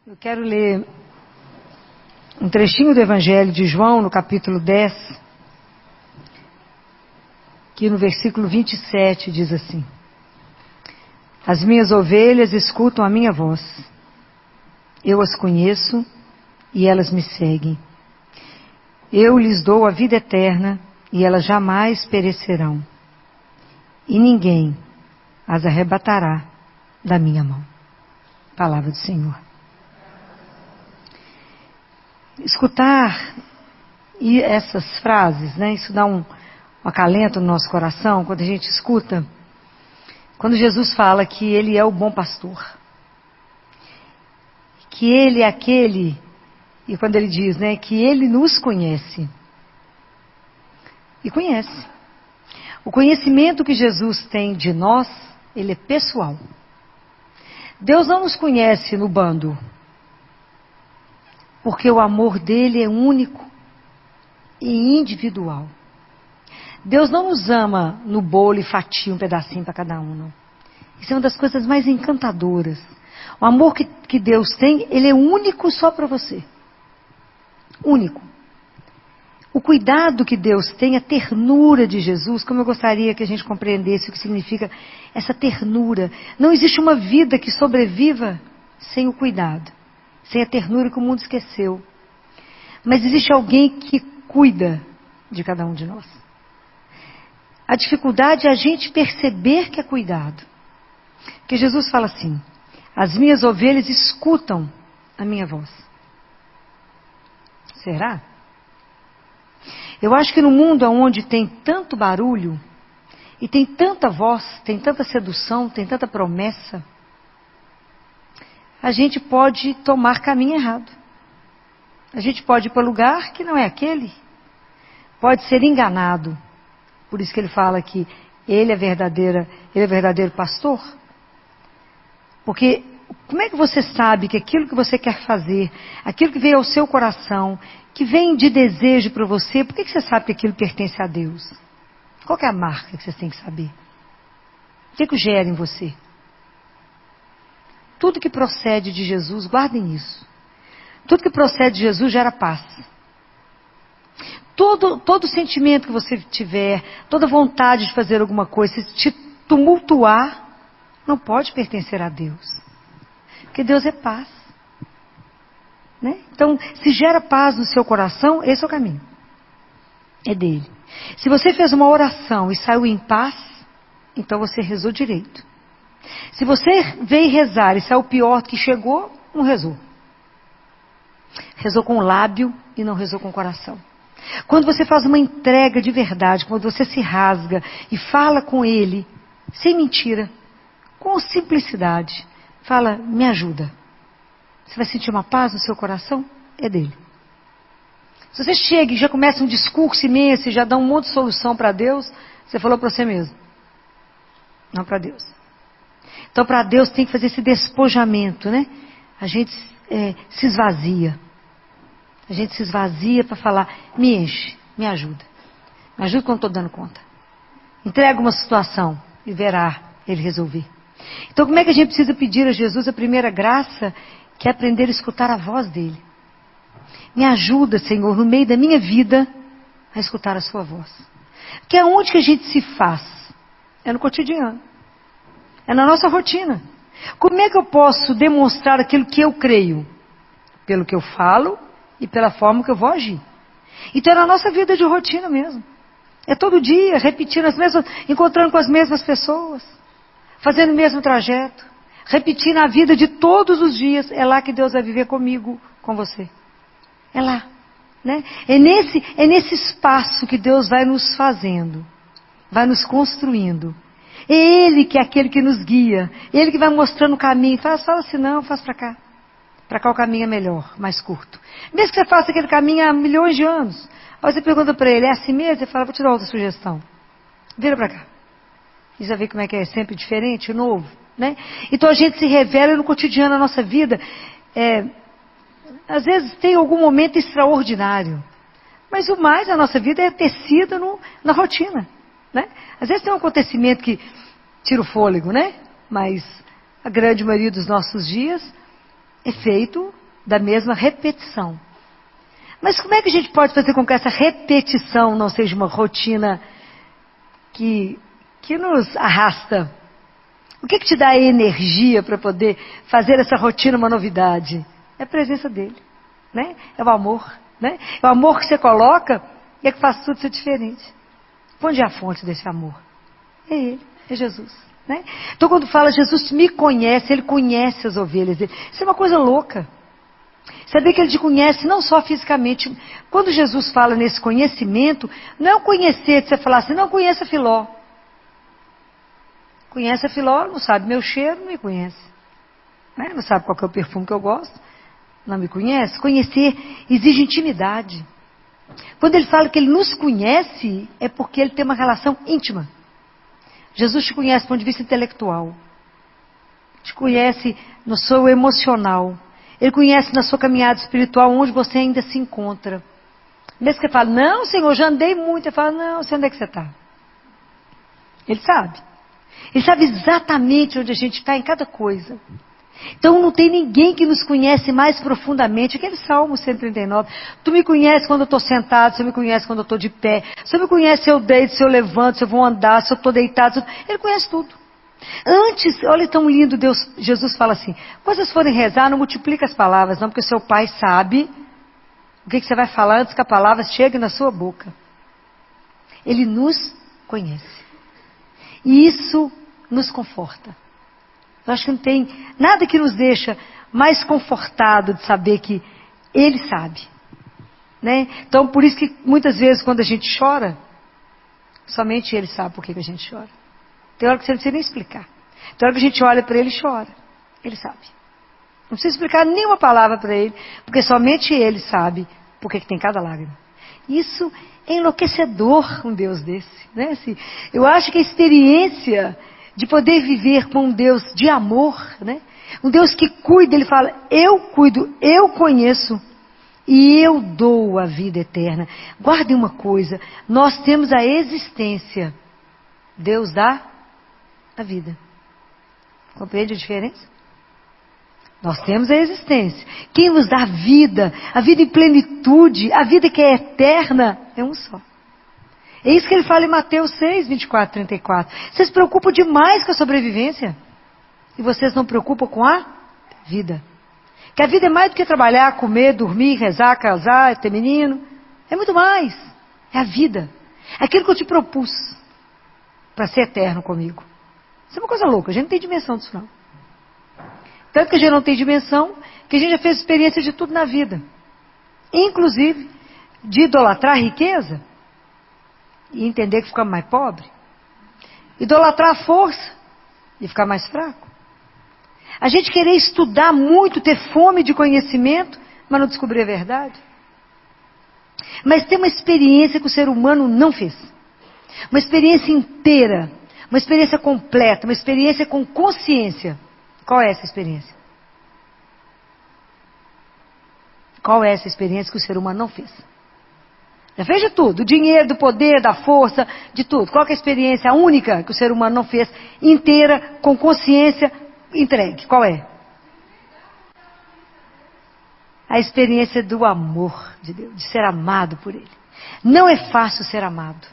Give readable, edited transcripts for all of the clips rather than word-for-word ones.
Eu quero ler um trechinho do Evangelho de João, no capítulo 10, que no versículo 27 diz assim: As minhas ovelhas escutam a minha voz. Eu as conheço e elas me seguem. Eu lhes dou a vida eterna e elas jamais perecerão. E ninguém as arrebatará da minha mão. Palavra do Senhor. Escutar e essas frases, né? Isso dá um acalento no nosso coração quando a gente escuta. Quando Jesus fala que Ele é o bom pastor. Que Ele é aquele, e quando Ele diz, né, que Ele nos conhece. E conhece. O conhecimento que Jesus tem de nós, Ele é pessoal. Deus não nos conhece no bando. Porque o amor dele é único e individual. Deus não nos ama no bolo e fatia um pedacinho para cada um, não. Isso é uma das coisas mais encantadoras. O amor que Deus tem, ele é único só para você. Único. O cuidado que Deus tem, a ternura de Jesus, como eu gostaria que a gente compreendesse o que significa essa ternura. Não existe uma vida que sobreviva sem o cuidado. Sem a ternura que o mundo esqueceu. Mas existe alguém que cuida de cada um de nós. A dificuldade é a gente perceber que é cuidado. Porque Jesus fala assim: as minhas ovelhas escutam a minha voz. Será? Eu acho que no mundo onde tem tanto barulho, e tem tanta voz, tem tanta sedução, tem tanta promessa, a gente pode tomar caminho errado. A gente pode ir para lugar que não é aquele. Pode ser enganado. Por isso que ele fala que ele é verdadeiro pastor. Porque como é que você sabe que aquilo que você quer fazer, aquilo que veio ao seu coração, que vem de desejo para você, por que você sabe que aquilo pertence a Deus? Qual que é a marca que você tem que saber? O que gera em você? Tudo que procede de Jesus, guardem isso. Tudo que procede de Jesus gera paz. Todo sentimento que você tiver, toda vontade de fazer alguma coisa, se te tumultuar, não pode pertencer a Deus. Porque Deus é paz. Né? Então, se gera paz no seu coração, esse é o caminho. É dele. Se você fez uma oração e saiu em paz, então você rezou direito. Se você veio rezar e saiu pior do que chegou, não rezou. Rezou com o lábio e não rezou com o coração. Quando você faz uma entrega de verdade, quando você se rasga e fala com ele, sem mentira, com simplicidade, fala, me ajuda. Você vai sentir uma paz no seu coração? É dele. Se você chega e já começa um discurso imenso e já dá um monte de solução para Deus, você falou para você mesmo. Não para Deus. Então, para Deus tem que fazer esse despojamento, né? A gente se esvazia. A gente se esvazia para falar, me enche, me ajuda. Me ajuda quando estou dando conta. Entrega uma situação e verá ele resolver. Então, como é que a gente precisa pedir a Jesus a primeira graça, que é aprender a escutar a voz dele? Me ajuda, Senhor, no meio da minha vida, a escutar a sua voz. Porque aonde que a gente se faz? É no cotidiano. É na nossa rotina. Como é que eu posso demonstrar aquilo que eu creio? Pelo que eu falo e pela forma que eu vou agir. Então é na nossa vida de rotina mesmo. É todo dia, repetindo as mesmas, encontrando com as mesmas pessoas, fazendo o mesmo trajeto, repetindo a vida de todos os dias. É lá que Deus vai viver comigo, com você. É lá. Né? É nesse espaço que Deus vai nos fazendo, vai nos construindo. É Ele que é aquele que nos guia. Ele que vai mostrando o caminho. Faz assim não, faz para cá. Para cá o caminho é melhor, mais curto. Mesmo que você faça aquele caminho há milhões de anos. Aí você pergunta para ele, é assim mesmo? Ele fala, vou te dar outra sugestão. Vira para cá. E já vê como é que é sempre diferente, novo. Né? Então a gente se revela no cotidiano da nossa vida. Às vezes tem algum momento extraordinário. Mas o mais da nossa vida é tecido na rotina. Né? Às vezes tem um acontecimento que tira o fôlego, né? Mas a grande maioria dos nossos dias é feito da mesma repetição. Mas como é que a gente pode fazer com que essa repetição não seja uma rotina que nos arrasta? O que te dá energia para poder fazer essa rotina uma novidade? É a presença dele, né? É o amor, né? É o amor que você coloca e é que faz tudo ser diferente. Onde é a fonte desse amor? É ele, é Jesus, né? Então quando fala Jesus me conhece, ele conhece as ovelhas dele. Isso é uma coisa louca. Saber que ele te conhece não só fisicamente. Quando Jesus fala nesse conhecimento, não é o conhecer de você falar assim, não conheça Filó. Conhece a Filó, não sabe meu cheiro, não me conhece. Né? Não sabe qual que é o perfume que eu gosto, não me conhece. Conhecer exige intimidade. Quando ele fala que ele nos conhece, é porque ele tem uma relação íntima. Jesus te conhece do ponto de vista intelectual. Te conhece no seu emocional. Ele conhece na sua caminhada espiritual onde você ainda se encontra. Mesmo que você fale, não, Senhor, já andei muito. Ele fala, não, sei onde é que você está. Ele sabe. Ele sabe exatamente onde a gente está em cada coisa. Então não tem ninguém que nos conhece mais profundamente. Aquele Salmo 139. Tu me conheces quando eu estou sentado, você me conhece quando eu estou de pé. Você me conhece se eu deito, se eu levanto, se eu vou andar, se eu estou deitado. Ele conhece tudo. Antes, olha tão lindo, Jesus fala assim, quando vocês forem rezar, não multiplica as palavras, não, porque o seu pai sabe o que você vai falar antes que a palavra chegue na sua boca. Ele nos conhece. E isso nos conforta. Eu acho que não tem nada que nos deixa mais confortado de saber que ele sabe. Né? Então, por isso que muitas vezes quando a gente chora, somente ele sabe por que a gente chora. Tem hora que você não precisa nem explicar. Tem hora que a gente olha para ele e chora. Ele sabe. Não precisa explicar nenhuma palavra para ele, porque somente ele sabe por que tem cada lágrima. Isso é enlouquecedor, um Deus desse. Né? Assim, eu acho que a experiência de poder viver com um Deus de amor, né? Um Deus que cuida, ele fala, eu cuido, eu conheço e eu dou a vida eterna. Guardem uma coisa, nós temos a existência, Deus dá a vida. Compreende a diferença? Nós temos a existência. Quem nos dá a vida em plenitude, a vida que é eterna, é um só. É isso que ele fala em Mateus 6, 24, 34. Vocês se preocupam demais com a sobrevivência. E vocês não se preocupam com a vida. Que a vida é mais do que trabalhar, comer, dormir, rezar, casar, ter menino. É muito mais. É a vida. É aquilo que eu te propus para ser eterno comigo. Isso é uma coisa louca. A gente não tem dimensão disso não. Tanto que a gente não tem dimensão, que a gente já fez experiência de tudo na vida. Inclusive, de idolatrar a riqueza e entender que fica mais pobre. Idolatrar a força e ficar mais fraco. A gente querer estudar muito, ter fome de conhecimento, mas não descobrir a verdade. Mas tem uma experiência que o ser humano não fez. Uma experiência inteira, uma experiência completa, uma experiência com consciência. Qual é essa experiência? Qual é essa experiência que o ser humano não fez? Já fez de tudo, do dinheiro, do poder, da força, de tudo. Qual é a experiência única que o ser humano não fez, inteira, com consciência, entregue? Qual é? A experiência do amor de Deus, de ser amado por Ele. Não é fácil ser amado.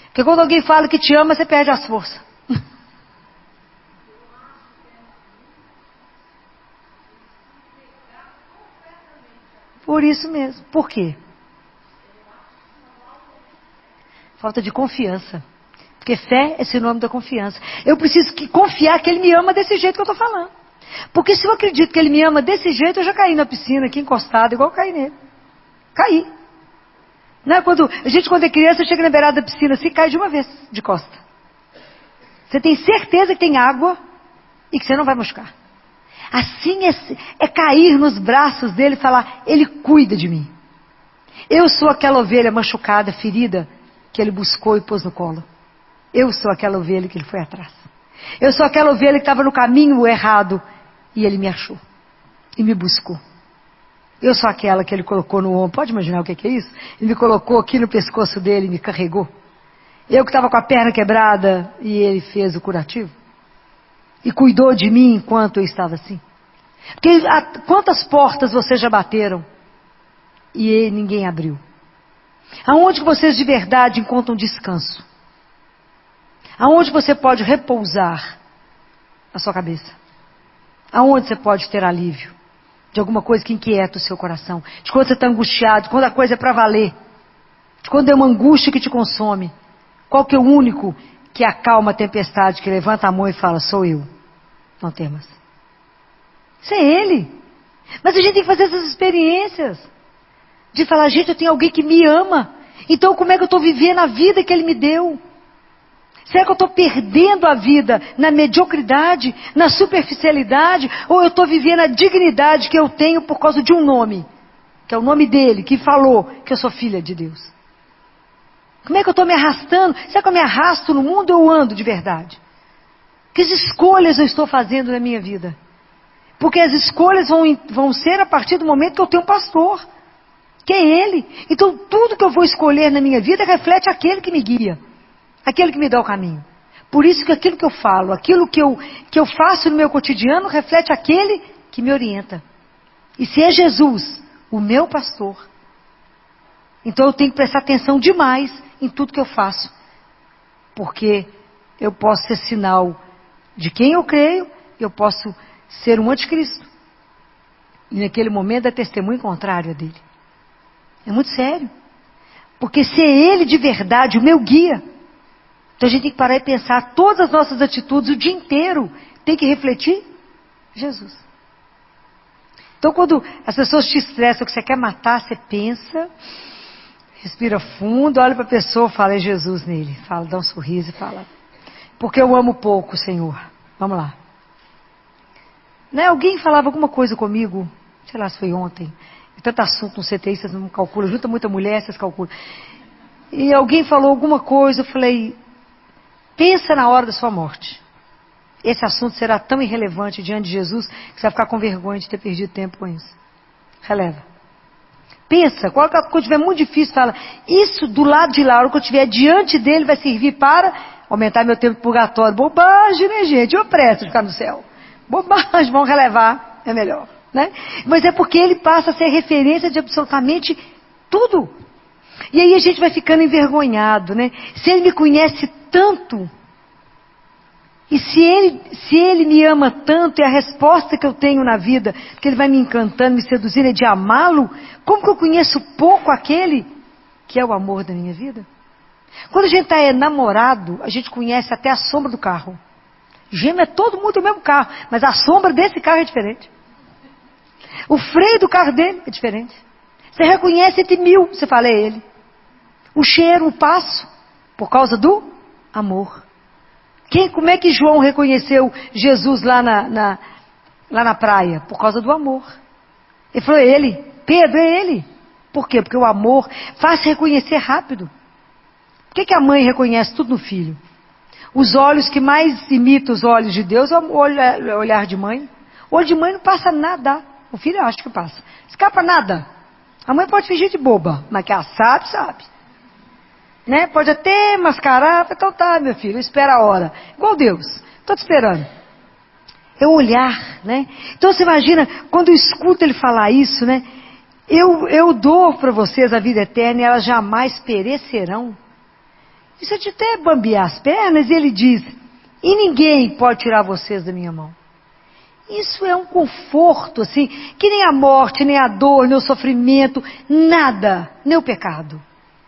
Porque quando alguém fala que te ama, você perde as forças. Por isso mesmo. Por quê? Falta de confiança. Porque fé é sinônimo da confiança. Eu preciso confiar que Ele me ama desse jeito que eu estou falando. Porque se eu acredito que Ele me ama desse jeito, eu já caí na piscina aqui encostado, igual eu caí nele. Caí. Não é? Quando é criança, chega na beirada da piscina assim, cai de uma vez, de costa. Você tem certeza que tem água e que você não vai machucar. Assim é cair nos braços dele e falar, Ele cuida de mim. Eu sou aquela ovelha machucada, ferida, que Ele buscou e pôs no colo. Eu sou aquela ovelha que Ele foi atrás. Eu sou aquela ovelha que estava no caminho errado e Ele me achou. E me buscou. Eu sou aquela que Ele colocou no ombro. Pode imaginar o que é isso? Ele me colocou aqui no pescoço dele e me carregou. Eu que estava com a perna quebrada e Ele fez o curativo. E cuidou de mim enquanto eu estava assim. Porque quantas portas vocês já bateram e ninguém abriu? Aonde que vocês de verdade encontram descanso? Aonde você pode repousar a sua cabeça? Aonde você pode ter alívio de alguma coisa que inquieta o seu coração? De quando você está angustiado, de quando a coisa é para valer, de quando é uma angústia que te consome. Qual que é o único que acalma a tempestade, que levanta a mão e fala, sou eu, não temas. Isso é Ele. Mas a gente tem que fazer essas experiências. De falar, gente, eu tenho alguém que me ama. Então como é que eu estou vivendo a vida que Ele me deu? Será que eu estou perdendo a vida na mediocridade, na superficialidade? Ou eu estou vivendo a dignidade que eu tenho por causa de um nome? Que é o nome dele, que falou que eu sou filha de Deus. Como é que eu estou me arrastando? Será que eu me arrasto no mundo ou eu ando de verdade? Que escolhas eu estou fazendo na minha vida? Porque as escolhas vão ser a partir do momento que eu tenho um pastor, que é Ele. Então tudo que eu vou escolher na minha vida reflete aquele que me guia, aquele que me dá o caminho. Por isso que aquilo que eu falo, aquilo que eu faço no meu cotidiano, reflete aquele que me orienta. E se é Jesus, o meu pastor, então eu tenho que prestar atenção demais em tudo que eu faço. Porque eu posso ser sinal de quem eu creio, eu posso ser um anticristo. E naquele momento é testemunho contrário a dele. É muito sério. Porque se é Ele de verdade o meu guia, então a gente tem que parar e pensar, todas as nossas atitudes o dia inteiro tem que refletir Jesus. Então quando as pessoas te estressam, que você quer matar, você pensa, respira fundo, olha para a pessoa, fala, é Jesus nele. Fala, dá um sorriso e fala, porque eu amo pouco, Senhor. Vamos lá. Né? Alguém falava alguma coisa comigo, sei lá se foi ontem, tanto assunto no CTI, vocês não calculam, junta muita mulher, vocês calculam. E alguém falou alguma coisa, eu falei, pensa na hora da sua morte. Esse assunto será tão irrelevante diante de Jesus, que você vai ficar com vergonha de ter perdido tempo com isso. Releva. Pensa, quando estiver muito difícil, fala, isso do lado de lá, a hora que eu estiver diante dele, vai servir para aumentar meu tempo de purgatório. Bobagem, né, gente? Eu presto de ficar no céu. Bobagem, vamos relevar, é melhor. Né? Mas é porque ele passa a ser referência de absolutamente tudo. E aí a gente vai ficando envergonhado, né? Se ele me conhece tanto, e se ele me ama tanto, e a resposta que eu tenho na vida, que ele vai me encantando, me seduzindo, é de amá-lo, como que eu conheço pouco aquele que é o amor da minha vida? Quando a gente está namorado, a gente conhece até a sombra do carro. Gêmeo é todo mundo do mesmo carro, mas a sombra desse carro é diferente. O freio do carro dele é diferente. Você reconhece entre 1000, você fala, é ele. O cheiro, o passo, por causa do amor. Como é que João reconheceu Jesus lá na praia? Por causa do amor. Ele falou, é ele. Pedro, é ele. Por quê? Porque o amor faz reconhecer rápido. Por que a mãe reconhece tudo no filho? Os olhos que mais imitam os olhos de Deus é o olhar de mãe. O olho de mãe não passa nada. O filho eu acho que passa. Escapa nada. A mãe pode fingir de boba, mas que ela sabe. Né? Pode até mascarar. Então tá, meu filho, espera a hora. Igual Deus. Estou te esperando. É o olhar, né? Então você imagina, quando eu escuto ele falar isso, né? Eu dou para vocês a vida eterna e elas jamais perecerão. Isso é de até bambear as pernas, e ele diz, e ninguém pode tirar vocês da minha mão. Isso é um conforto, assim, que nem a morte, nem a dor, nem o sofrimento, nada, nem o pecado,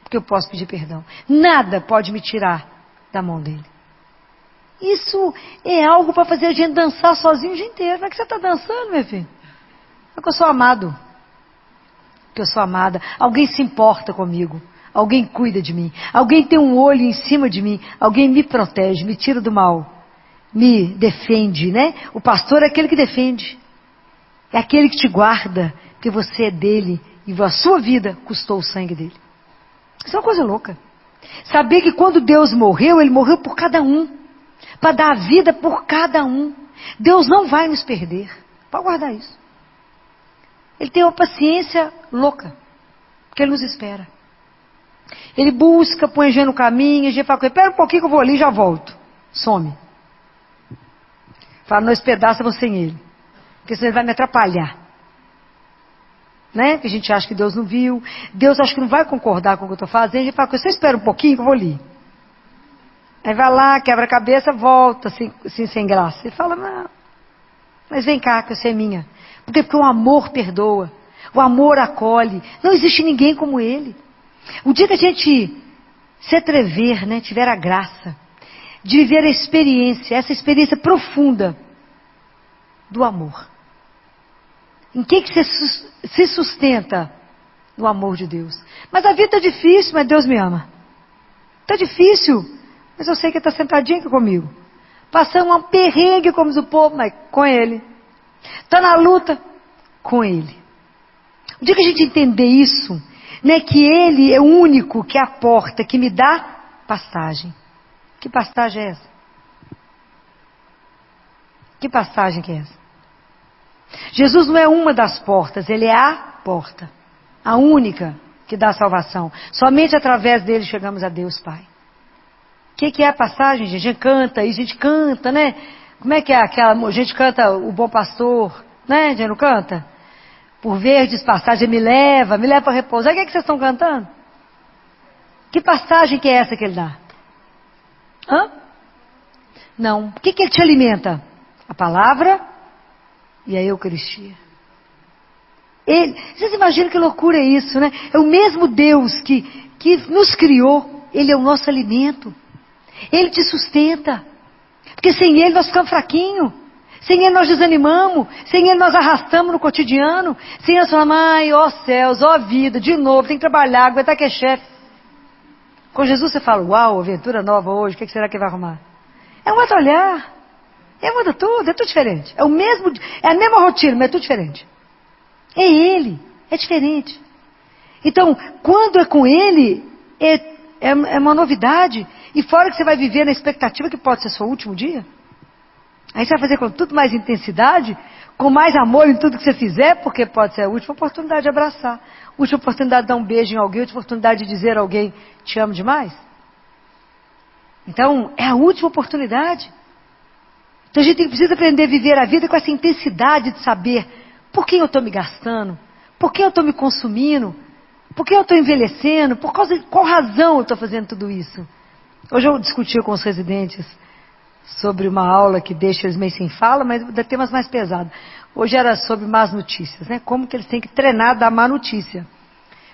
porque eu posso pedir perdão, nada pode me tirar da mão dele. Isso é algo para fazer a gente dançar sozinho o dia inteiro. Não é que você está dançando, meu filho? É que eu sou amado, que eu sou amada, alguém se importa comigo. Alguém cuida de mim. Alguém tem um olho em cima de mim. Alguém me protege, me tira do mal. Me defende, né? O pastor é aquele que defende. É aquele que te guarda, porque você é dele. E a sua vida custou o sangue dele. Isso é uma coisa louca. Saber que quando Deus morreu, Ele morreu por cada um. Para dar a vida por cada um. Deus não vai nos perder. Pode guardar isso. Ele tem uma paciência louca. Porque Ele nos espera. Ele busca, põe a gente no caminho, a gente fala com ele, espera um pouquinho que eu vou ali e já volto. Some. Fala, não, esse pedaço eu vou sem ele. Porque senão ele vai me atrapalhar. Né? Porque a gente acha que Deus não viu. Deus acha que não vai concordar com o que eu estou fazendo. Ele fala, você espera um pouquinho que eu vou ali. Aí vai lá, quebra a cabeça, volta, assim sem graça. Ele fala, não, mas vem cá, que você é minha. Porque o amor perdoa. O amor acolhe. Não existe ninguém como ele. O dia que a gente se atrever, né, tiver a graça de viver a experiência, essa experiência profunda do amor. Em que você se sustenta? No amor de Deus. Mas a vida está difícil, mas Deus me ama. Está difícil, mas eu sei que Ele está sentadinho aqui comigo. Passando um perrengue, como diz o povo, mas com Ele. Está na luta, com Ele. O dia que a gente entender isso, né, que Ele é o único que é a porta, que me dá passagem. Que passagem é essa? Que passagem que é essa? Jesus não é uma das portas, Ele é a porta. A única que dá salvação. Somente através dele chegamos a Deus, Pai. O que é a passagem, gente? A gente canta, e a gente canta, né? Como é que é aquela... A gente canta o Bom Pastor, né? A gente não canta? Por verdes passagem me leva para repousar. O que é que vocês estão cantando? Que passagem que é essa que Ele dá? Hã? Não. O que Ele te alimenta? A palavra e a Eucaristia. Vocês imaginam que loucura é isso, né? É o mesmo Deus que nos criou. Ele é o nosso alimento. Ele te sustenta. Porque sem Ele nós ficamos fraquinhos. Sem Ele nós desanimamos. Sem Ele nós arrastamos no cotidiano. Sem Ele nós falamos, ai, ó céus, ó vida, de novo, tem que trabalhar, aguentar que é chefe. Com Jesus você fala, uau, aventura nova hoje, o que será que vai arrumar? É um outro olhar. Muda tudo, é tudo diferente. É a mesma rotina, mas é tudo diferente. É Ele, é diferente. Então, quando é com Ele, é uma novidade. E fora que você vai viver na expectativa que pode ser seu último dia. Aí você vai fazer com tudo mais intensidade, com mais amor em tudo que você fizer, porque pode ser a última oportunidade de abraçar. A última oportunidade de dar um beijo em alguém, a última oportunidade de dizer a alguém, te amo demais. Então, é a última oportunidade. Então a gente precisa aprender a viver a vida com essa intensidade de saber por que eu estou me gastando, por que eu estou me consumindo, por que eu estou envelhecendo, por qual razão eu estou fazendo tudo isso. Hoje eu discuti com os residentes sobre uma aula que deixa eles meio sem fala, mas dá temas mais pesados. Hoje era sobre más notícias, né? Como que eles têm que treinar da má notícia.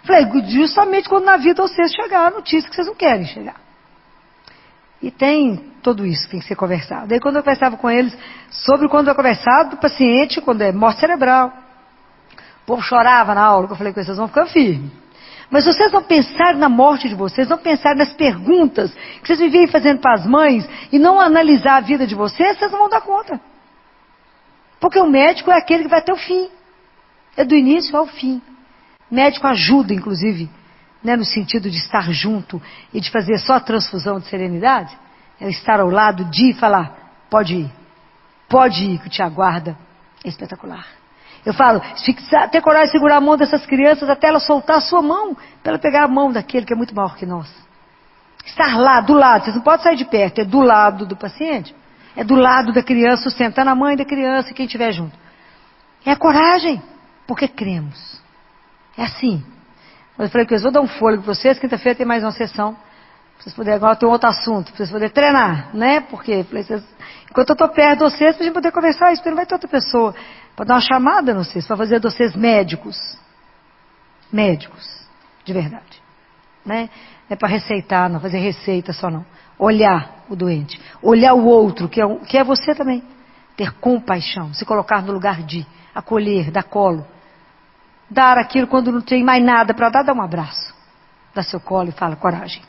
Falei, justamente quando na vida vocês chegar a notícia que vocês não querem chegar. E tem tudo isso que tem que ser conversado. Daí quando eu conversava com eles sobre quando eu conversava do paciente, quando é morte cerebral. O povo chorava na aula, que eu falei com eles, vocês vão ficar firmes. Mas se vocês não pensarem na morte de vocês, não pensarem nas perguntas que vocês vivem fazendo para as mães e não analisar a vida de vocês não vão dar conta. Porque o médico é aquele que vai até o fim. É do início ao fim. O médico ajuda, inclusive, né, no sentido de estar junto e de fazer só a transfusão de serenidade. É estar ao lado de falar, pode ir, que te aguarda. É espetacular. Eu falo, ter coragem de segurar a mão dessas crianças até ela soltar a sua mão, para ela pegar a mão daquele que é muito maior que nós. Estar lá, do lado, vocês não podem sair de perto, é do lado do paciente, é do lado da criança, sustentando a mãe da criança e quem estiver junto. É a coragem, porque cremos. É assim. Eu falei que eu vou dar um fôlego para vocês, quinta-feira tem mais uma sessão, para vocês poderem, agora tem um outro assunto, para vocês poderem treinar, né? Porque enquanto eu estou perto de vocês, para a gente poder conversar isso, porque não vai ter outra pessoa para dar uma chamada nos vocês, para fazer de vocês médicos, de verdade, né? Não é para receitar, não, fazer receita só não, olhar o doente, olhar o outro, que é você também, ter compaixão, se colocar no lugar de, acolher, dar colo, dar aquilo quando não tem mais nada para dar um abraço, dá seu colo e fala, coragem,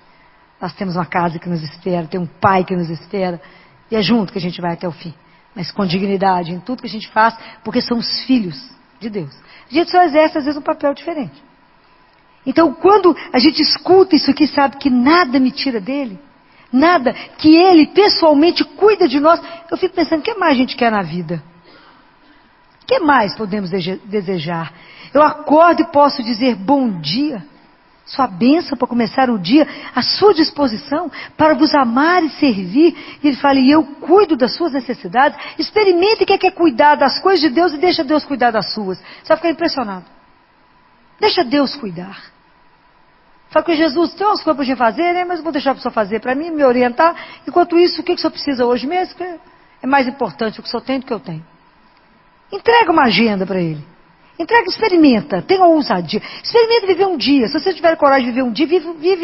nós temos uma casa que nos espera, tem um pai que nos espera, e é junto que a gente vai até o fim. Mas com dignidade em tudo que a gente faz, porque somos filhos de Deus. A gente só exerce, às vezes, um papel diferente. Então, quando a gente escuta isso aqui, sabe que nada me tira dele, nada, que ele pessoalmente cuida de nós, eu fico pensando, o que mais a gente quer na vida? O que mais podemos desejar? Eu acordo e posso dizer bom dia, sua bênção para começar o dia, à sua disposição, para vos amar e servir. E ele fala, e eu cuido das suas necessidades. Experimente quem quer cuidar das coisas de Deus e deixa Deus cuidar das suas. Você vai ficar impressionado. Deixa Deus cuidar. Fala que Jesus tem umas coisas para a gente fazer, né? Mas eu vou deixar a pessoa fazer para mim, me orientar. Enquanto isso, o que o senhor precisa hoje mesmo? É mais importante o que o senhor tem do que eu tenho. Entrega uma agenda para ele. Entrega, experimenta, tenha ousadia. Experimenta viver um dia. Se você tiver coragem de viver um dia,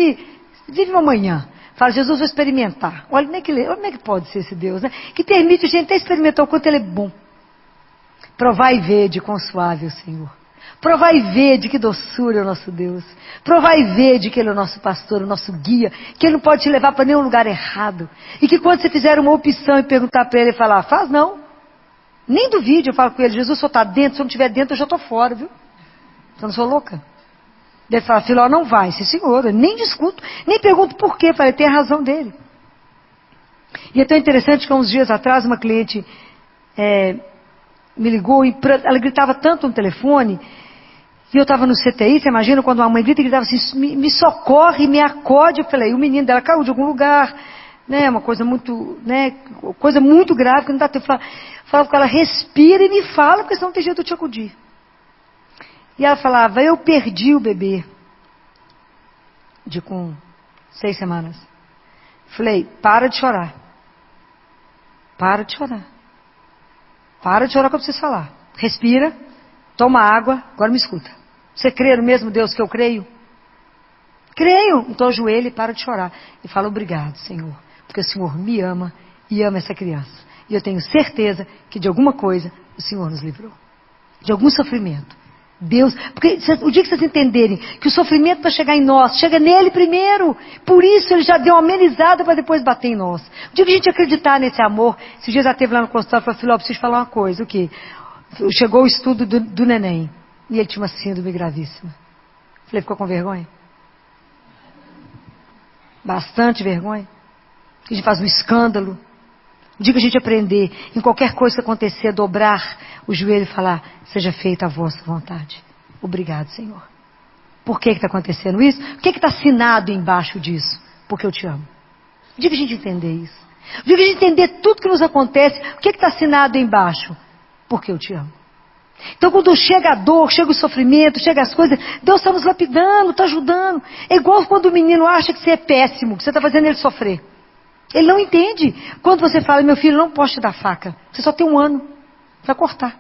vive uma manhã. Fala, Jesus, vou experimentar. Olha como é que pode ser esse Deus, né? Que permite a gente até experimentar o quanto ele é bom. Provar e ver de quão suave é o Senhor. Provar e ver de que doçura é o nosso Deus. Provar e ver de que Ele é o nosso pastor, o nosso guia. Que Ele não pode te levar para nenhum lugar errado. E que quando você fizer uma opção e perguntar para Ele e falar, faz não. Nem duvide, eu falo com ele, Jesus, o senhor está dentro, se eu não estiver dentro, eu já estou fora, viu? Eu não sou louca. Ele fala, Filó, não vai, sim senhor, eu nem discuto, nem pergunto por quê, falei, tem a razão dele. E é tão interessante que há uns dias atrás, uma cliente me ligou, e ela gritava tanto no telefone, e eu estava no CTI, você imagina quando uma mãe grita e gritava assim, me socorre, me acode, eu falei, o menino dela caiu de algum lugar, né, uma coisa muito, né, coisa muito grave, que não dá tempo de falar. Falava com ela, respira e me fala, porque senão não tem jeito de eu te acudir. E ela falava, eu perdi o bebê, com 6 semanas. Falei, para de chorar. Para de chorar. Para de chorar que eu preciso falar. Respira, toma água, agora me escuta. Você crê no mesmo Deus que eu creio? Creio. Então ajoelha e para de chorar. E fala, obrigado, Senhor, porque o Senhor me ama e ama essa criança. E eu tenho certeza que de alguma coisa o Senhor nos livrou. De algum sofrimento. Deus, porque o dia que vocês entenderem que o sofrimento para chegar em nós, chega nele primeiro. Por isso ele já deu uma amenizada para depois bater em nós. O dia que a gente acreditar nesse amor, esses dias já teve lá no consultório, falou, Filó, preciso falar uma coisa, o quê? Chegou o estudo do neném. E ele tinha uma síndrome gravíssima. Falei, ficou com vergonha? Bastante vergonha. A gente faz um escândalo. O dia que a gente aprender, em qualquer coisa que acontecer, dobrar o joelho e falar, seja feita a vossa vontade. Obrigado, Senhor. Por que está acontecendo isso? O que está assinado embaixo disso? Porque eu te amo. O dia que a gente entender isso. O dia que a gente entender tudo que nos acontece, o que está assinado embaixo? Porque eu te amo. Então quando chega a dor, chega o sofrimento, chega as coisas, Deus está nos lapidando, está ajudando. É igual quando o menino acha que você é péssimo, que você está fazendo ele sofrer. Ele não entende. Quando você fala, meu filho, não posso te dar faca. Você só tem 1 ano. Vai cortar.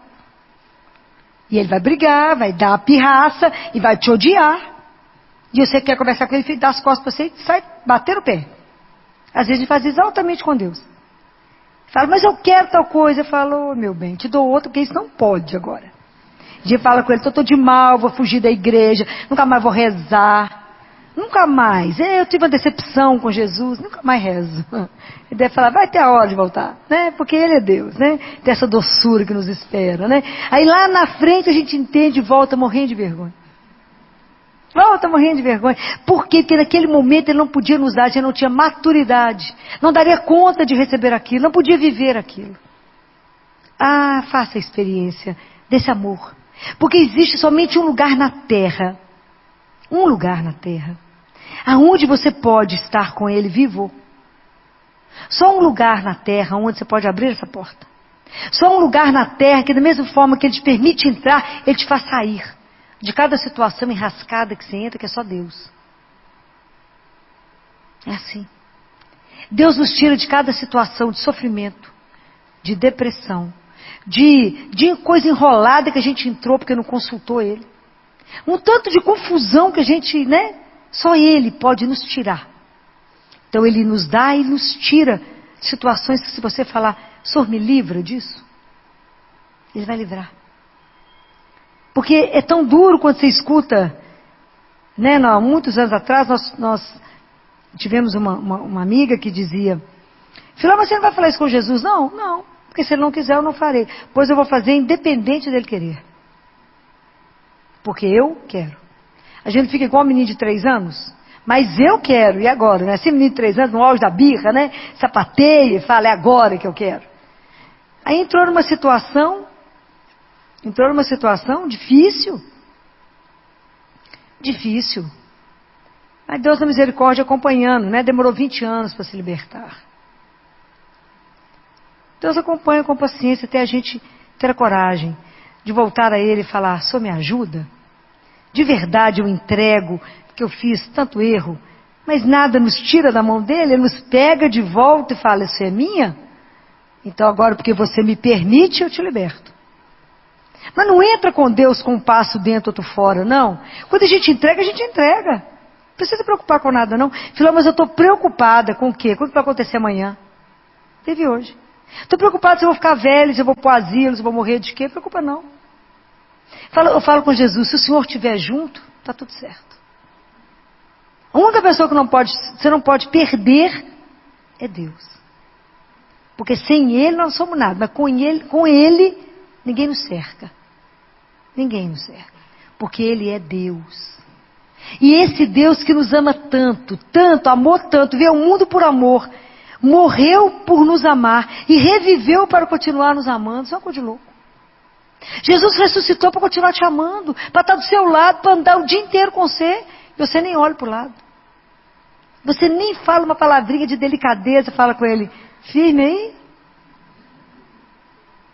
E ele vai brigar, vai dar a pirraça e vai te odiar. E você quer conversar com ele, ele dá as costas para você e sai bater o pé. Às vezes a gente faz isso altamente com Deus. Fala, mas eu quero tal coisa. Eu falo, oh, meu bem, te dou outro, porque isso não pode agora. A gente fala com ele, estou de mal, vou fugir da igreja, nunca mais vou rezar. Nunca mais. Eu tive uma decepção com Jesus, nunca mais rezo. Ele deve falar, vai ter a hora de voltar, né? Porque Ele é Deus, né? Tem essa doçura que nos espera, né? Aí lá na frente a gente entende e volta morrendo de vergonha. Volta morrendo de vergonha. Por quê? Porque naquele momento Ele não podia nos dar, Ele não tinha maturidade. Não daria conta de receber aquilo, não podia viver aquilo. Ah, faça a experiência desse amor. Porque existe somente um lugar na terra. Um lugar na terra. Aonde você pode estar com Ele vivo. Só um lugar na terra onde você pode abrir essa porta. Só um lugar na terra que da mesma forma que Ele te permite entrar, Ele te faz sair. De cada situação enrascada que você entra, que é só Deus. É assim. Deus nos tira de cada situação de sofrimento, de depressão, de coisa enrolada que a gente entrou porque não consultou Ele. Um tanto de confusão que a gente, né? Só Ele pode nos tirar. Então Ele nos dá e nos tira situações que se você falar, Senhor, me livra disso, Ele vai livrar. Porque é tão duro quando você escuta, né? Muitos anos atrás nós tivemos uma amiga que dizia, Filó, mas você não vai falar isso com Jesus? Não, porque se Ele não quiser eu não farei. Pois eu vou fazer independente dEle querer. Porque eu quero. A gente fica igual um menino de 3 anos, mas eu quero, e agora? Né? Assim, menino de 3 anos, no auge da birra, né? Sapateia e fala, é agora que eu quero. Aí entrou numa situação difícil. Difícil. Mas Deus da misericórdia acompanhando, né? Demorou 20 anos para se libertar. Deus acompanha com paciência até a gente ter a coragem de voltar a Ele e falar: Senhor, me ajuda? De verdade eu entrego que eu fiz tanto erro, mas nada nos tira da mão dele, ele nos pega de volta e fala: isso é minha? Então agora, porque você me permite, eu te liberto. Mas não entra com Deus com um passo dentro, outro fora, não. Quando a gente entrega, a gente entrega. Não precisa se preocupar com nada, não. Filó, mas eu estou preocupada com o quê? Com o que vai acontecer amanhã? Teve hoje. Estou preocupada se eu vou ficar velho, se eu vou para o asilo, se eu vou morrer de quê? Preocupa não. Eu falo com Jesus: se o Senhor estiver junto, está tudo certo. A única pessoa que você não pode perder é Deus. Porque sem Ele nós não somos nada, mas com Ele ninguém nos cerca. Ninguém nos cerca. Porque Ele é Deus. E esse Deus que nos ama tanto, tanto, amou tanto, veio ao mundo por amor, morreu por nos amar e reviveu para continuar nos amando. Isso é uma coisa de louco. Jesus ressuscitou para continuar te amando, para estar do seu lado, para andar o dia inteiro com você, e você nem olha para o lado. Você nem fala uma palavrinha de delicadeza, fala com ele: firme aí?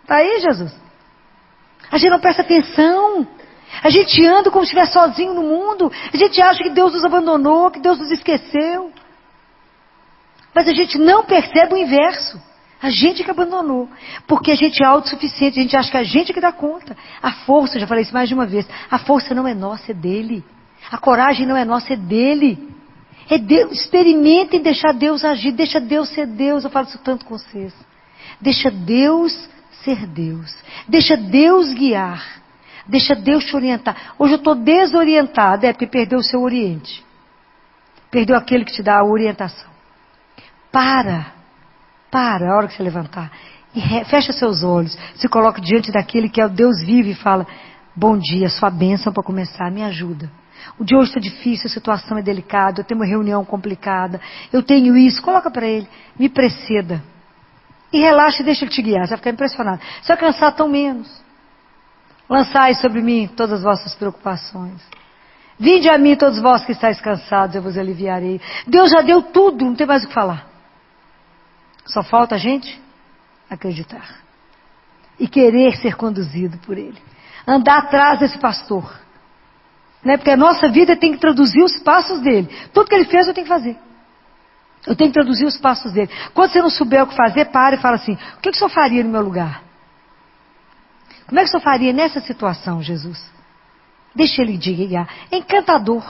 Está aí, Jesus? A gente não presta atenção. A gente anda como se estivesse sozinho no mundo. A gente acha que Deus nos abandonou, que Deus nos esqueceu. Mas a gente não percebe o inverso. A gente que abandonou. Porque a gente é autossuficiente, a gente acha que a gente que dá conta. A força, já falei isso mais de uma vez, a força não é nossa, é dele. A coragem não é nossa, é dele. É Deus. Experimentem deixar Deus agir, deixa Deus ser Deus. Eu falo isso tanto com vocês. Deixa Deus ser Deus. Deixa Deus guiar. Deixa Deus te orientar. Hoje eu estou desorientada, porque perdeu o seu oriente. Perdeu aquele que te dá a orientação. Para a hora que você levantar. E fecha seus olhos. Se coloca diante daquele que é o Deus vivo e fala: bom dia, sua bênção para começar, me ajuda. O dia hoje está difícil, a situação é delicada, eu tenho uma reunião complicada, eu tenho isso. Coloca para ele, me preceda. E relaxa e deixa ele te guiar, você vai ficar impressionado. Se eu cansar, tão menos. Lançai sobre mim todas as vossas preocupações. Vinde a mim todos vós que estáis cansados, eu vos aliviarei. Deus já deu tudo, não tem mais o que falar. Só falta a gente acreditar. E querer ser conduzido por ele. Andar atrás desse pastor. Né? Porque a nossa vida tem que traduzir os passos dele. Tudo que ele fez eu tenho que fazer. Eu tenho que traduzir os passos dele. Quando você não souber o que fazer, para e fala assim: o que o senhor faria no meu lugar? Como é que o senhor faria nessa situação, Jesus? Deixa ele guiar. É encantador.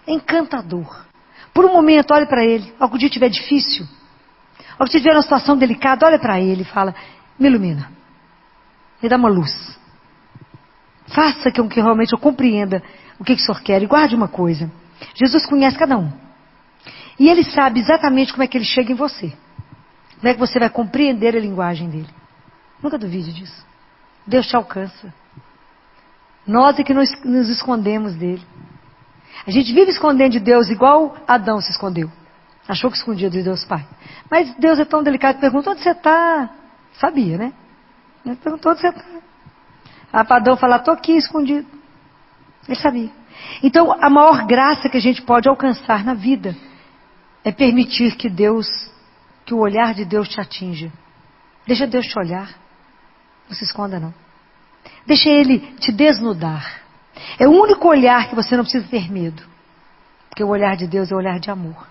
É encantador. Por um momento, olhe para ele. Ao que o dia estiver difícil, ao que você estiver numa situação delicada, olha para ele e fala: me ilumina. Me dá uma luz. Faça com que realmente eu compreenda o que o Senhor quer. E guarde uma coisa: Jesus conhece cada um. E Ele sabe exatamente como é que Ele chega em você. Como é que você vai compreender a linguagem dEle. Nunca duvide disso. Deus te alcança. Nós é que nos escondemos dEle. A gente vive escondendo de Deus igual Adão se escondeu. Achou que escondia de Deus Pai. Mas Deus é tão delicado que pergunta: onde você está? Sabia, né? Ele perguntou: onde você está? Para Adão falar: estou aqui escondido. Ele sabia. Então, a maior graça que a gente pode alcançar na vida é permitir que o olhar de Deus te atinja. Deixa Deus te olhar. Não se esconda, não. Deixa Ele te desnudar. É o único olhar que você não precisa ter medo. Porque o olhar de Deus é o olhar de amor.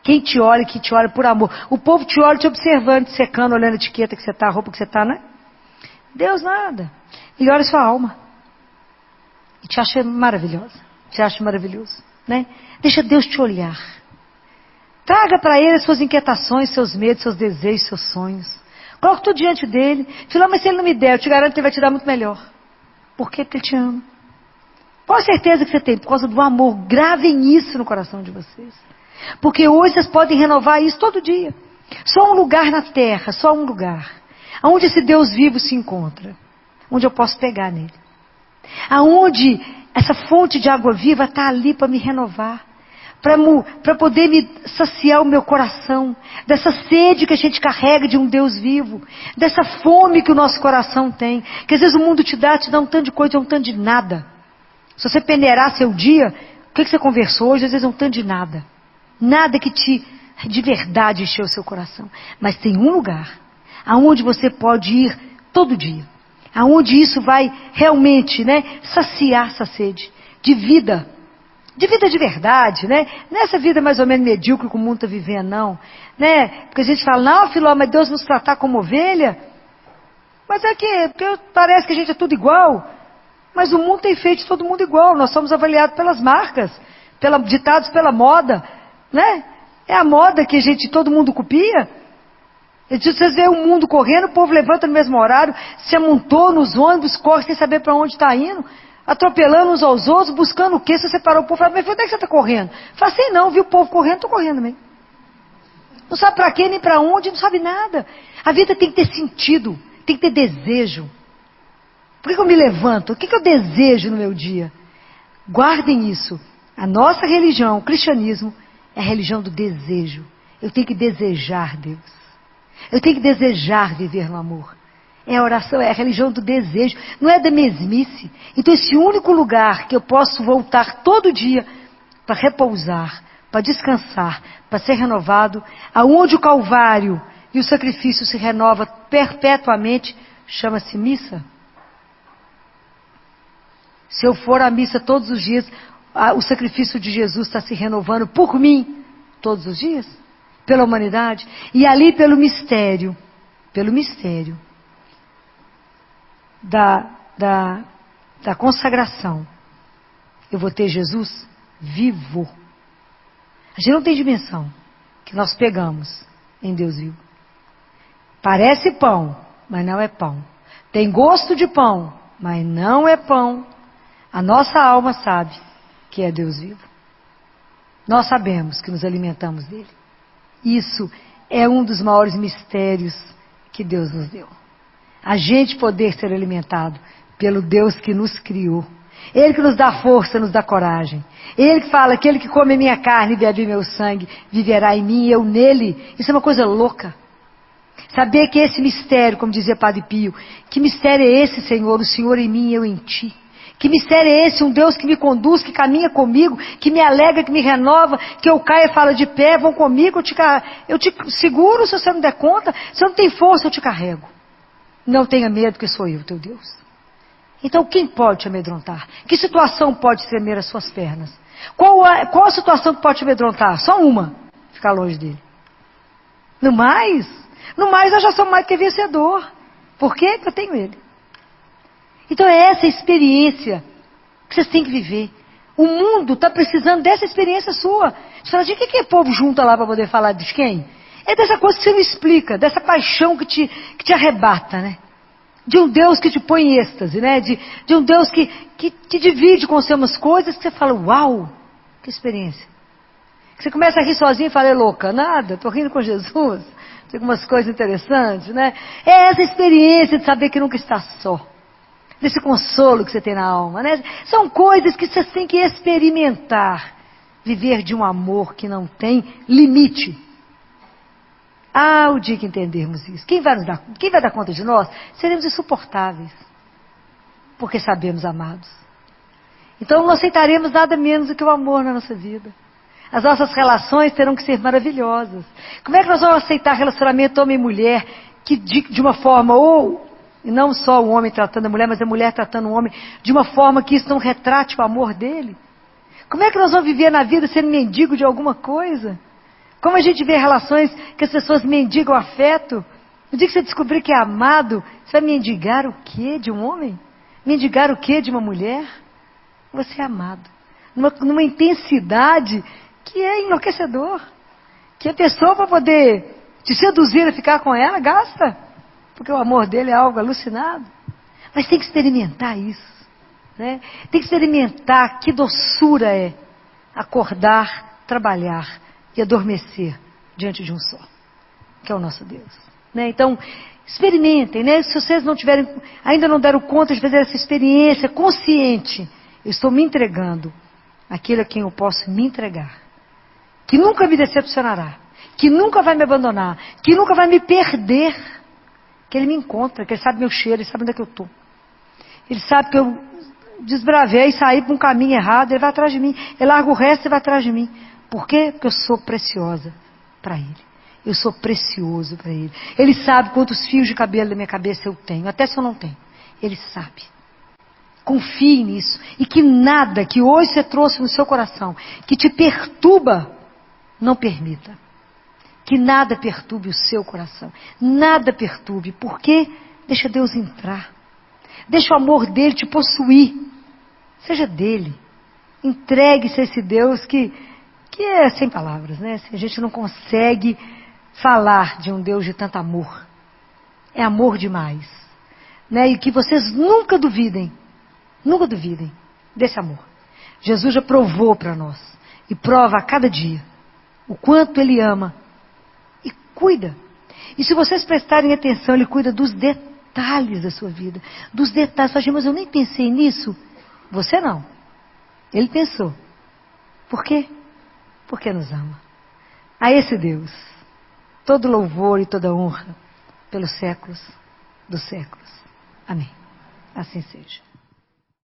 Quem te olha, que te olha por amor. O povo te olha te observando, te secando, olhando a etiqueta que você está, a roupa que você está, né? Deus nada. Ele olha a sua alma. E te acha maravilhosa. Te acha maravilhoso. Né? Deixa Deus te olhar. Traga para Ele as suas inquietações, seus medos, seus desejos, seus sonhos. Coloque tudo diante dEle. Fala: mas se Ele não me der, eu te garanto que Ele vai te dar muito melhor. Por quê? Porque Ele te ama. Qual a certeza que você tem? Por causa do amor. Gravem isso no coração de vocês. Porque hoje vocês podem renovar isso todo dia. Só um lugar na terra, só um lugar. Onde esse Deus vivo se encontra. Onde eu posso pegar nele. Aonde essa fonte de água viva está ali para me renovar. Para poder me saciar o meu coração. Dessa sede que a gente carrega de um Deus vivo. Dessa fome que o nosso coração tem. Que às vezes o mundo te dá um tanto de coisa, um tanto de nada. Se você peneirar seu dia, o que você conversou hoje, às vezes é um tanto de nada. Nada que de verdade encheu o seu coração. Mas tem um lugar aonde você pode ir todo dia. Aonde isso vai realmente, né, saciar essa sede de vida. De vida de verdade, né? Nessa vida mais ou menos medíocre que o mundo está vivendo, não. Né? Porque a gente fala, não, Filó, mas Deus nos tratar como ovelha. Mas é que parece que a gente é tudo igual. Mas o mundo tem feito todo mundo igual. Nós somos avaliados pelas marcas, ditados pela moda, né? É a moda que todo mundo copia. Vocês veem o mundo correndo, o povo levanta no mesmo horário, se amontou nos ônibus, corre sem saber para onde está indo, atropelando uns aos outros, buscando o quê? Se você parou o povo, fala, mas onde é que você está correndo? Fala assim, não, viu o povo correndo, estou correndo mesmo. Não sabe para quê, nem para onde, não sabe nada. A vida tem que ter sentido, tem que ter desejo. Por que eu me levanto? O que eu desejo no meu dia? Guardem isso. A nossa religião, o cristianismo, é a religião do desejo. Eu tenho que desejar Deus. Eu tenho que desejar viver no amor. É a oração, é a religião do desejo. Não é da mesmice. Então esse único lugar que eu posso voltar todo dia para repousar, para descansar, para ser renovado, aonde o Calvário e o sacrifício se renova perpetuamente, chama-se missa. Se eu for à missa todos os dias, o sacrifício de Jesus está se renovando por mim todos os dias, pela humanidade, e ali pelo mistério da consagração, eu vou ter Jesus vivo. A gente não tem dimensão que nós pegamos em Deus vivo. Parece pão, mas não é pão. Tem gosto de pão, mas não é pão. A nossa alma sabe que é Deus vivo. Nós sabemos que nos alimentamos dele. Isso é um dos maiores mistérios que Deus nos deu. A gente poder ser alimentado pelo Deus que nos criou. Ele que nos dá força, nos dá coragem. Ele que fala, aquele que come minha carne e bebe meu sangue, viverá em mim e eu nele. Isso é uma coisa louca. Saber que esse mistério, como dizia Padre Pio, que mistério é esse, Senhor? O Senhor em mim e eu em ti. Que mistério é esse? Um Deus que me conduz, que caminha comigo, que me alegra, que me renova, que eu caia e fala de pé, vão comigo, eu te seguro se você não der conta, se eu não tem força, eu te carrego. Não tenha medo, que sou eu, teu Deus. Então, quem pode te amedrontar? Que situação pode tremer as suas pernas? Qual a situação que pode te amedrontar? Só uma, ficar longe dele. No mais, eu já sou mais que vencedor. Por quê? Porque eu tenho ele. Então é essa experiência que vocês têm que viver. O mundo está precisando dessa experiência sua. Você fala, de que é povo junta lá para poder falar de quem? É dessa coisa que você não explica, dessa paixão que te arrebata, né? De um Deus que te põe em êxtase, né? De um Deus que te divide com você umas coisas que você fala, uau, que experiência. Que você começa a rir sozinho e fala, é louca, nada, estou rindo com Jesus. Tem algumas coisas interessantes, né? É essa experiência de saber que nunca está só. Desse consolo que você tem na alma, né? São coisas que você tem que experimentar. Viver de um amor que não tem limite. Ah, o dia que entendermos isso. Quem vai dar conta de nós? Seremos insuportáveis. Porque sabemos amados. Então não aceitaremos nada menos do que o amor na nossa vida. As nossas relações terão que ser maravilhosas. Como é que nós vamos aceitar relacionamento homem e mulher que de uma forma e não só o homem tratando a mulher, mas a mulher tratando o homem de uma forma que isso não retrate o amor dele? Como é que nós vamos viver na vida sendo mendigo de alguma coisa? Como a gente vê relações que as pessoas mendigam afeto? No dia que você descobrir que é amado, você vai mendigar o quê de um homem? Mendigar o quê de uma mulher? Você é amado. Numa intensidade que é enlouquecedor. Que a pessoa, para poder te seduzir e ficar com ela, gasta. Porque o amor dele é algo alucinado. Mas tem que experimentar isso. Né? Tem que experimentar que doçura é acordar, trabalhar e adormecer diante de um só, que é o nosso Deus. Né? Então, experimentem. Né? Se vocês ainda não deram conta de fazer essa experiência consciente, eu estou me entregando àquele a quem eu posso me entregar, que nunca me decepcionará, que nunca vai me abandonar, que nunca vai me perder, que ele me encontra, que ele sabe meu cheiro, ele sabe onde é que eu estou. Ele sabe que desbravei, saí para um caminho errado, ele vai atrás de mim. Ele larga o resto e vai atrás de mim. Por quê? Porque eu sou preciosa para ele. Eu sou precioso para ele. Ele sabe quantos fios de cabelo da minha cabeça eu tenho, até se eu não tenho. Ele sabe. Confie nisso. E que nada que hoje você trouxe no seu coração, que te perturba, não permita. Que nada perturbe o seu coração. Nada perturbe. Por quê? Deixa Deus entrar. Deixa o amor dele te possuir. Seja dele. Entregue-se a esse Deus que é sem palavras, né? A gente não consegue falar de um Deus de tanto amor. É amor demais. Né? E que vocês nunca duvidem desse amor. Jesus já provou para nós. E prova a cada dia o quanto ele ama. E cuida. E se vocês prestarem atenção, ele cuida dos detalhes da sua vida. Dos detalhes. Fala, mas eu nem pensei nisso. Você não. Ele pensou. Por quê? Porque nos ama. A esse Deus, todo louvor e toda honra pelos séculos dos séculos. Amém. Assim seja.